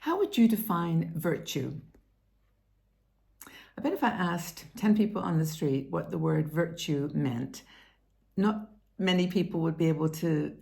How would you define virtue? I bet if I asked 10 people on the street what the word virtue meant, not many people would be able to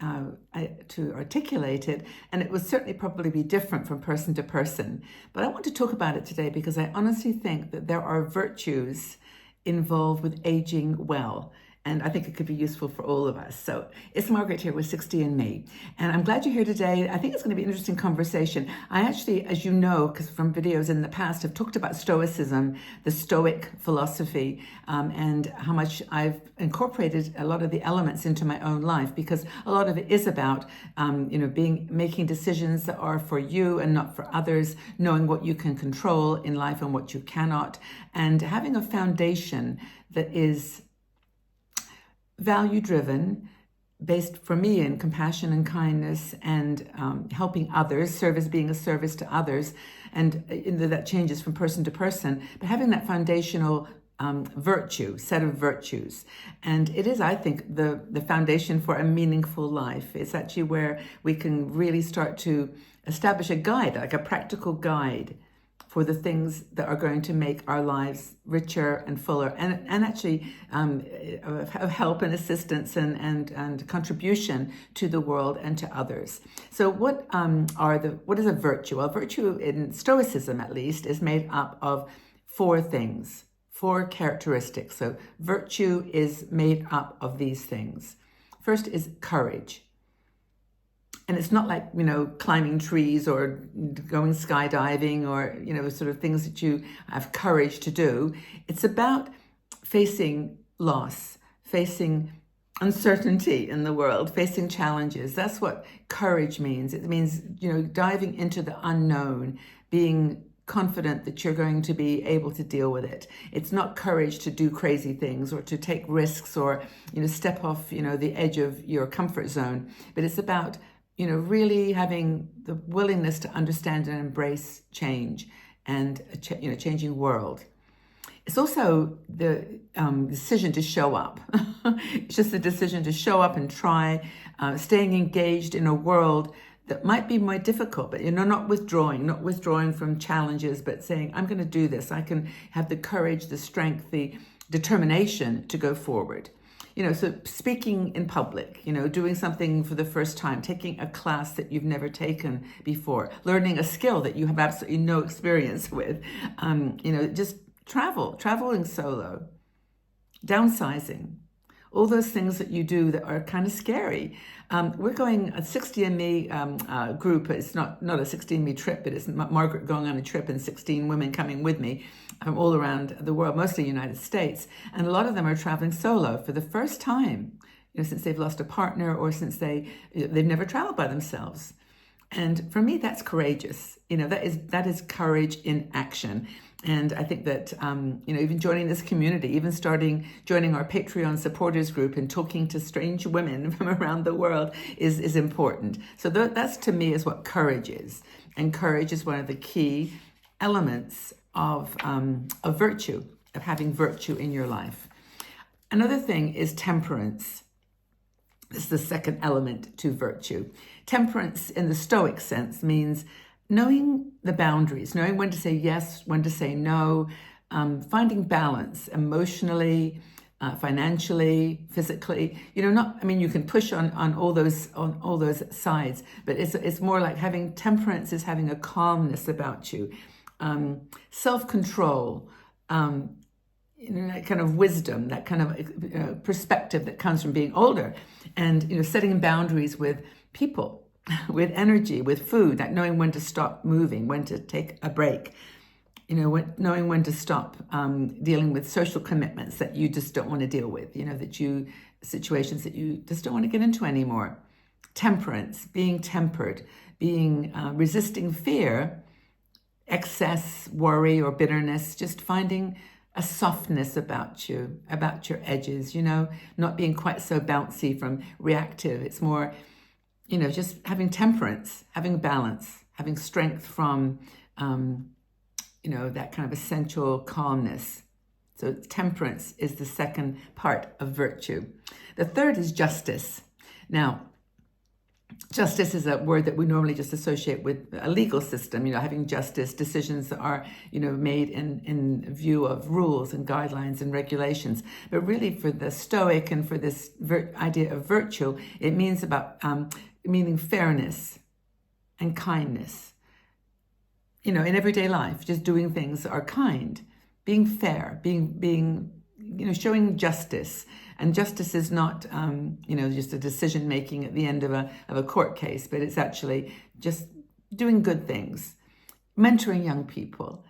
articulate it, and it would certainly probably be different from person to person. But I want to talk about it today because I honestly think that there are virtues involved with aging well. And I think it could be useful for all of us. So it's Margaret here with 60 and Me. And I'm glad you're here today. I think it's going to be an interesting conversation. I actually, as you know, because from videos in the past, have talked about Stoicism, the Stoic philosophy, and how much I've incorporated a lot of the elements into my own life, because a lot of it is about, making decisions that are for you and not for others, knowing what you can control in life and what you cannot, and having a foundation that is value-driven, based for me in compassion and kindness and helping others, being a service to others, and that changes from person to person, but having that foundational set of virtues. And it is, I think, the foundation for a meaningful life. It's actually where we can really start to establish a guide, like a practical guide for the things that are going to make our lives richer and fuller, and actually of help and assistance and contribution to the world and to others. So what is a virtue? Well, virtue in Stoicism, at least, is made up of four characteristics. So virtue is made up of these things. First is courage. And it's not like, climbing trees or going skydiving or, sort of things that you have courage to do. It's about facing loss, facing uncertainty in the world, facing challenges. That's what courage means. It means, diving into the unknown, being confident that you're going to be able to deal with it. It's not courage to do crazy things or to take risks or, step off, the edge of your comfort zone. But it's about really having the willingness to understand and embrace change and a changing world. It's also the decision to show up. It's just the decision to show up and try, staying engaged in a world that might be more difficult, but not withdrawing from challenges, but saying, I'm going to do this. I can have the courage, the strength, the determination to go forward. So speaking in public, doing something for the first time, taking a class that you've never taken before, learning a skill that you have absolutely no experience with, just traveling solo, downsizing, all those things that you do that are kind of scary. We're going a 60 and Me group. It's not a 60 and Me trip, but it's Margaret going on a trip and 16 women coming with me from all around the world, mostly United States. And a lot of them are traveling solo for the first time, since they've lost a partner or since they've never traveled by themselves. And for me, that's courageous. That is courage in action. And I think that, even joining this community, even joining our Patreon supporters group and talking to strange women from around the world is important. So that's, to me, is what courage is. And courage is one of the key elements of virtue, of having virtue in your life. Another thing is temperance. This is the second element to virtue. Temperance in the Stoic sense means knowing the boundaries, knowing when to say yes, when to say no, finding balance emotionally, financially, physically. You can push on all those sides, but it's more like having temperance is having a calmness about you, self-control, that kind of wisdom, that kind of perspective that comes from being older, and setting boundaries with people, with energy, with food, that knowing when to stop moving, when to take a break, knowing when to stop dealing with social commitments that you just don't want to deal with, situations that you just don't want to get into anymore. Temperance, being tempered, being resisting fear, excess worry or bitterness, just finding a softness about you, about your edges, not being quite so bouncy from reactive. It's more, just having temperance, having balance, having strength from, that kind of essential calmness. So temperance is the second part of virtue. The third is justice. Now, Justice is a word that we normally just associate with a legal system, having justice, decisions that are, made in view of rules and guidelines and regulations. But really for the Stoic and for this idea of virtue, it means about meaning fairness and kindness. In everyday life, just doing things that are kind, being fair, being showing justice. And justice is not, just a decision making at the end of a court case, but it's actually just doing good things, mentoring young people,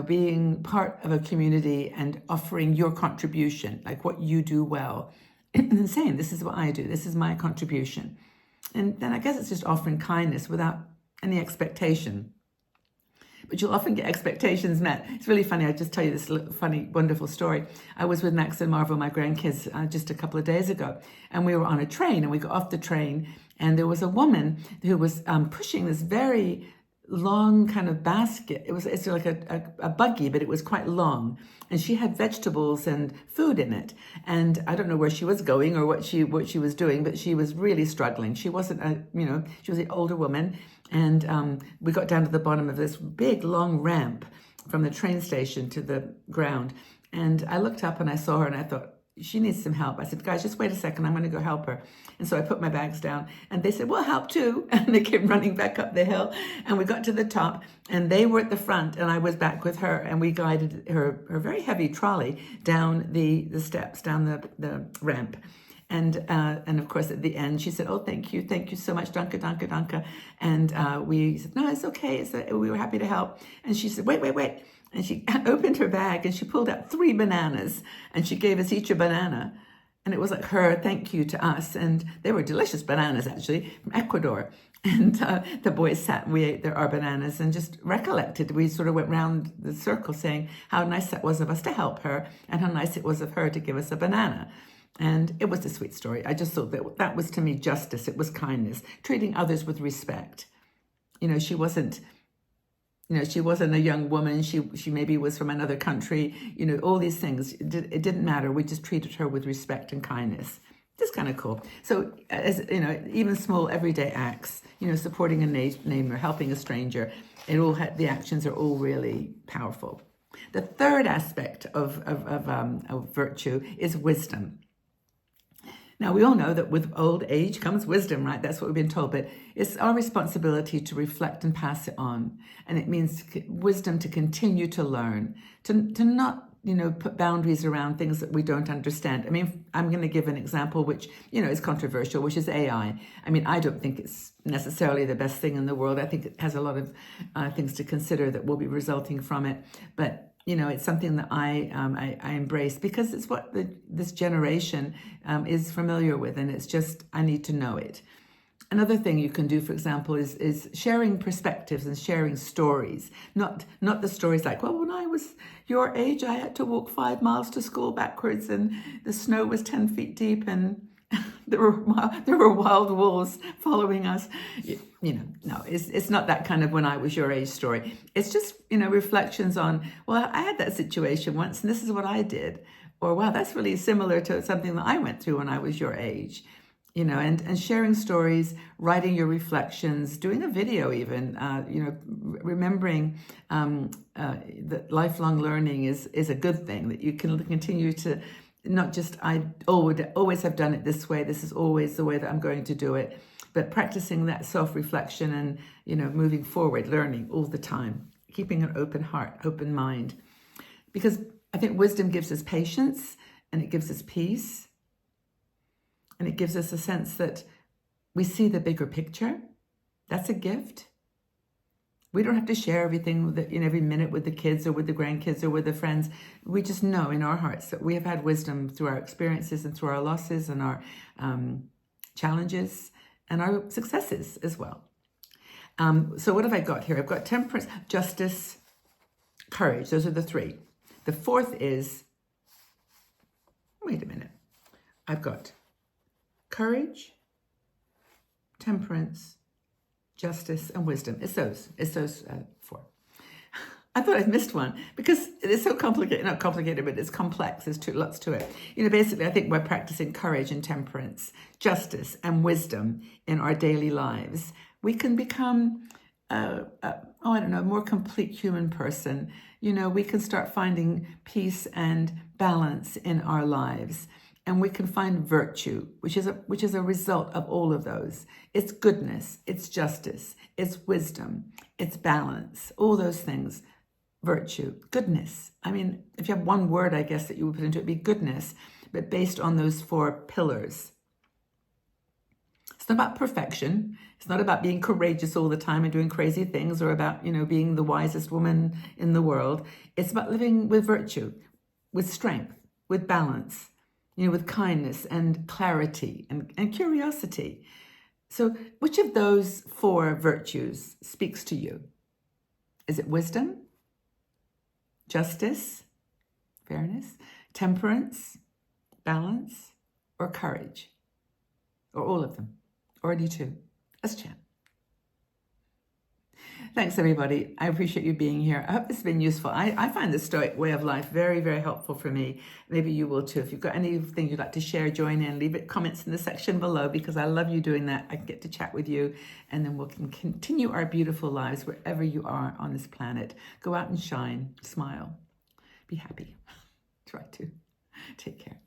being part of a community and offering your contribution, like what you do well, and saying, this is what I do, this is my contribution. And then I guess it's just offering kindness without any expectation. But you'll often get expectations met. It's really funny. I'll just tell you this funny, wonderful story. I was with Max and Marvel, my grandkids, just a couple of days ago. And we were on a train, and we got off the train. And there was a woman who was pushing this very long kind of basket. It's like a buggy, but it was quite long. And she had vegetables and food in it. And I don't know where she was going or what she was doing, but she was really struggling. She wasn't she was an older woman. And we got down to the bottom of this big, long ramp from the train station to the ground. And I looked up and I saw her and I thought, she needs some help. I said, guys, just wait a second. I'm going to go help her. And so I put my bags down and they said, we'll help too. And they came running back up the hill and we got to the top and they were at the front and I was back with her and we guided her very heavy trolley down the steps, down the ramp. And of course, at the end, she said, oh, thank you so much, danke, danke, danke. And we said, no, it's okay. We were happy to help. And she said, wait. And she opened her bag and she pulled out 3 bananas and she gave us each a banana. And it was like her thank you to us. And they were delicious bananas, actually, from Ecuador. And the boys sat and we ate our bananas and just recollected. We sort of went round the circle saying how nice that was of us to help her and how nice it was of her to give us a banana. And it was a sweet story. I just thought that was, to me, justice. It was kindness, treating others with respect. She wasn't a young woman. She maybe was from another country. All these things. It didn't matter. We just treated her with respect and kindness. Just kind of cool. So, as even small everyday acts, supporting a neighbor, helping a stranger, the actions are all really powerful. The third aspect of virtue is wisdom. Now, we all know that with old age comes wisdom, right? That's what we've been told. But it's our responsibility to reflect and pass it on. And it means wisdom to continue to learn, to not, put boundaries around things that we don't understand. I mean, I'm going to give an example which, is controversial, which is AI. I mean, I don't think it's necessarily the best thing in the world. I think it has a lot of things to consider that will be resulting from it. But it's something that I embrace because it's what this generation is familiar with, and it's just, I need to know it. Another thing you can do, for example, is sharing perspectives and sharing stories. Not the stories like, well, when I was your age, I had to walk 5 miles to school backwards, and the snow was 10 feet deep, and there were wild wolves following us. No, it's not that kind of when I was your age story. It's just, reflections on, well, I had that situation once and this is what I did. Or, wow, that's really similar to something that I went through when I was your age. And sharing stories, writing your reflections, doing a video even, remembering that lifelong learning is a good thing, that you can continue to not just, I always have done it this way, this is always the way that I'm going to do it, but practicing that self-reflection and, moving forward, learning all the time, keeping an open heart, open mind. Because I think wisdom gives us patience and it gives us peace. And it gives us a sense that we see the bigger picture. That's a gift. We don't have to share everything in every minute with the kids or with the grandkids or with the friends. We just know in our hearts that we have had wisdom through our experiences and through our losses and our challenges and our successes as well. So what have I got here? I've got temperance, justice, courage. Those are the 3. The 4th is, wait a minute. I've got courage, temperance, justice, and wisdom. It's those 4. I thought I'd missed one because it is so complicated, not complicated, but it's complex. There's lots to it. Basically, I think we're practicing courage and temperance, justice and wisdom in our daily lives. We can become, a more complete human person. We can start finding peace and balance in our lives. And we can find virtue, which is a result of all of those. It's goodness, it's justice, it's wisdom, it's balance, all those things. Virtue, goodness. If you have one word, I guess, that you would put into it, it'd be goodness, but based on those 4 pillars. It's not about perfection. It's not about being courageous all the time and doing crazy things, or about, being the wisest woman in the world. It's about living with virtue, with strength, with balance, with kindness and clarity and curiosity. So which of those 4 virtues speaks to you? Is it wisdom? Justice, fairness, temperance, balance, or courage? Or all of them? Or any 2? Let's chat. Thanks, everybody. I appreciate you being here. I hope this has been useful. I find the Stoic way of life very, very helpful for me. Maybe you will too. If you've got anything you'd like to share, join in. Leave it comments in the section below, because I love you doing that. I can get to chat with you, and then we can continue our beautiful lives wherever you are on this planet. Go out and shine. Smile. Be happy. Try to. Take care.